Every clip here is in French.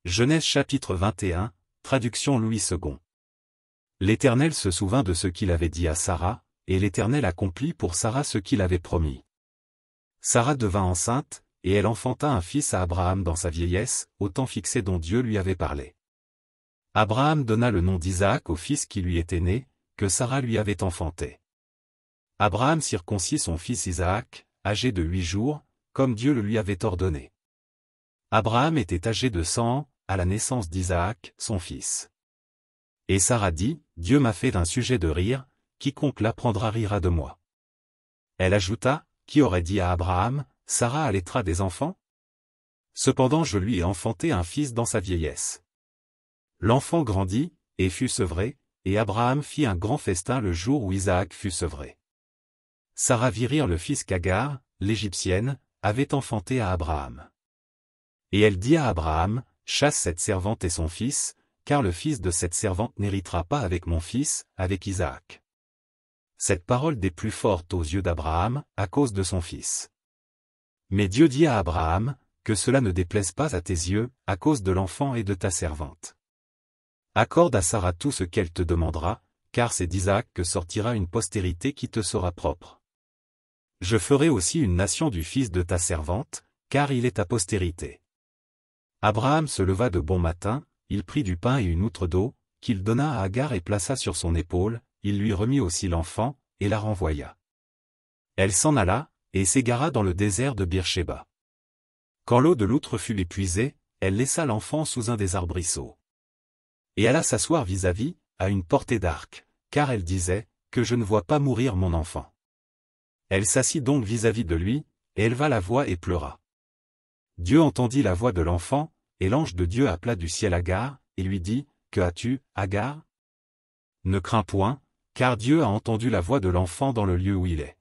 Genèse chapitre 21, traduction Louis II. L'Éternel se souvint de ce qu'il avait dit à Sarah, et l'Éternel accomplit pour Sarah ce qu'il avait promis. Sarah devint enceinte, et elle enfanta un fils à Abraham dans sa vieillesse, au temps fixé dont Dieu lui avait parlé. Abraham donna le nom d'Isaac au fils qui lui était né, que Sarah lui avait enfanté. Abraham circoncit son fils Isaac, âgé de 8 jours, comme Dieu le lui avait ordonné. Abraham était âgé de 100 ans, à la naissance d'Isaac, son fils. Et Sarah dit, Dieu m'a fait d'un sujet de rire, quiconque l'apprendra rira de moi. Elle ajouta, qui aurait dit à Abraham, Sarah allaitera des enfants? Cependant je lui ai enfanté un fils dans sa vieillesse. L'enfant grandit, et fut sevré, et Abraham fit un grand festin le jour où Isaac fut sevré. Sarah vit rire le fils qu'Agar, l'Égyptienne, avait enfanté à Abraham. Et elle dit à Abraham, chasse cette servante et son fils, car le fils de cette servante n'héritera pas avec mon fils, avec Isaac. Cette parole des plus fortes aux yeux d'Abraham, à cause de son fils. Mais Dieu dit à Abraham, que cela ne déplaise pas à tes yeux, à cause de l'enfant et de ta servante. Accorde à Sarah tout ce qu'elle te demandera, car c'est d'Isaac que sortira une postérité qui te sera propre. Je ferai aussi une nation du fils de ta servante, car il est ta postérité. Abraham se leva de bon matin, il prit du pain et une outre d'eau, qu'il donna à Agar et plaça sur son épaule, il lui remit aussi l'enfant, et la renvoya. Elle s'en alla, et s'égara dans le désert de Beer-Shéba. Quand l'eau de l'outre fut épuisée, elle laissa l'enfant sous un des arbrisseaux. Et alla s'asseoir vis-à-vis, à une portée d'arc, car elle disait, que je ne vois pas mourir mon enfant. Elle s'assit donc vis-à-vis de lui, et éleva la voix et pleura. Dieu entendit la voix de l'enfant, et l'ange de Dieu appela du ciel Agar, et lui dit, que as-tu, Agar? Ne crains point, car Dieu a entendu la voix de l'enfant dans le lieu où il est.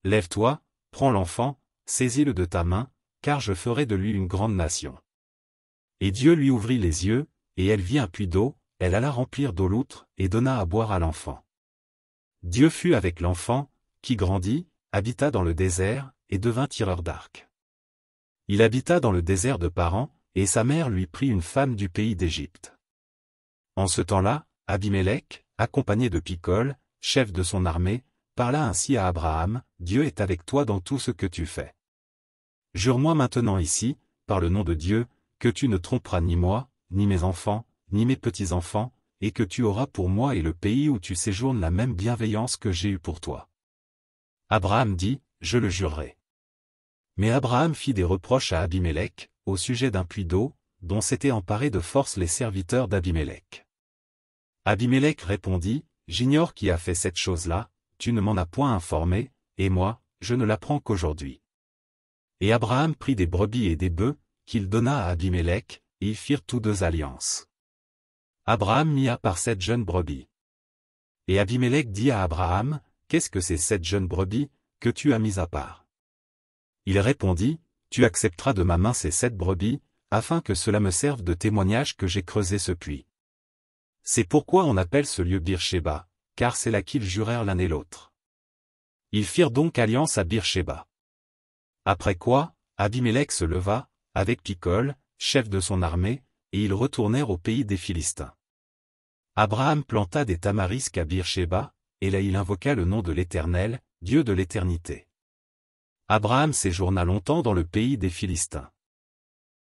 Lève-toi, prends l'enfant, saisis-le de ta main, car je ferai de lui une grande nation. Et Dieu lui ouvrit les yeux, et elle vit un puits d'eau, elle alla remplir d'eau l'outre, et donna à boire à l'enfant. Dieu fut avec l'enfant, qui grandit, habita dans le désert, et devint tireur d'arc. Il habita dans le désert de Paran, et sa mère lui prit une femme du pays d'Égypte. En ce temps-là, Abimélec, accompagné de Picol, chef de son armée, parla ainsi à Abraham, Dieu est avec toi dans tout ce que tu fais. Jure-moi maintenant ici, par le nom de Dieu, que tu ne tromperas ni moi, ni mes enfants, ni mes petits-enfants, et que tu auras pour moi et le pays où tu séjournes la même bienveillance que j'ai eue pour toi. Abraham dit, je le jurerai. Mais Abraham fit des reproches à Abimélec, au sujet d'un puits d'eau, dont s'étaient emparés de force les serviteurs d'Abimélec. Abimélec répondit, j'ignore qui a fait cette chose-là, tu ne m'en as point informé, et moi, je ne l'apprends qu'aujourd'hui. Et Abraham prit des brebis et des bœufs, qu'il donna à Abimélec, et ils firent tous deux alliance. Abraham mit à part 7 jeunes brebis. Et Abimélec dit à Abraham, qu'est-ce que ces 7 jeunes brebis, que tu as mis à part? Il répondit, tu accepteras de ma main ces 7 brebis, afin que cela me serve de témoignage que j'ai creusé ce puits. C'est pourquoi on appelle ce lieu Beer-Shéba, car c'est là qu'ils jurèrent l'un et l'autre. Ils firent donc alliance à Beer-Shéba. Après quoi, Abimélec se leva, avec Picol, chef de son armée, et ils retournèrent au pays des Philistins. Abraham planta des tamarisques à Beer-Shéba, et là il invoqua le nom de l'Éternel, Dieu de l'éternité. Abraham séjourna longtemps dans le pays des Philistins.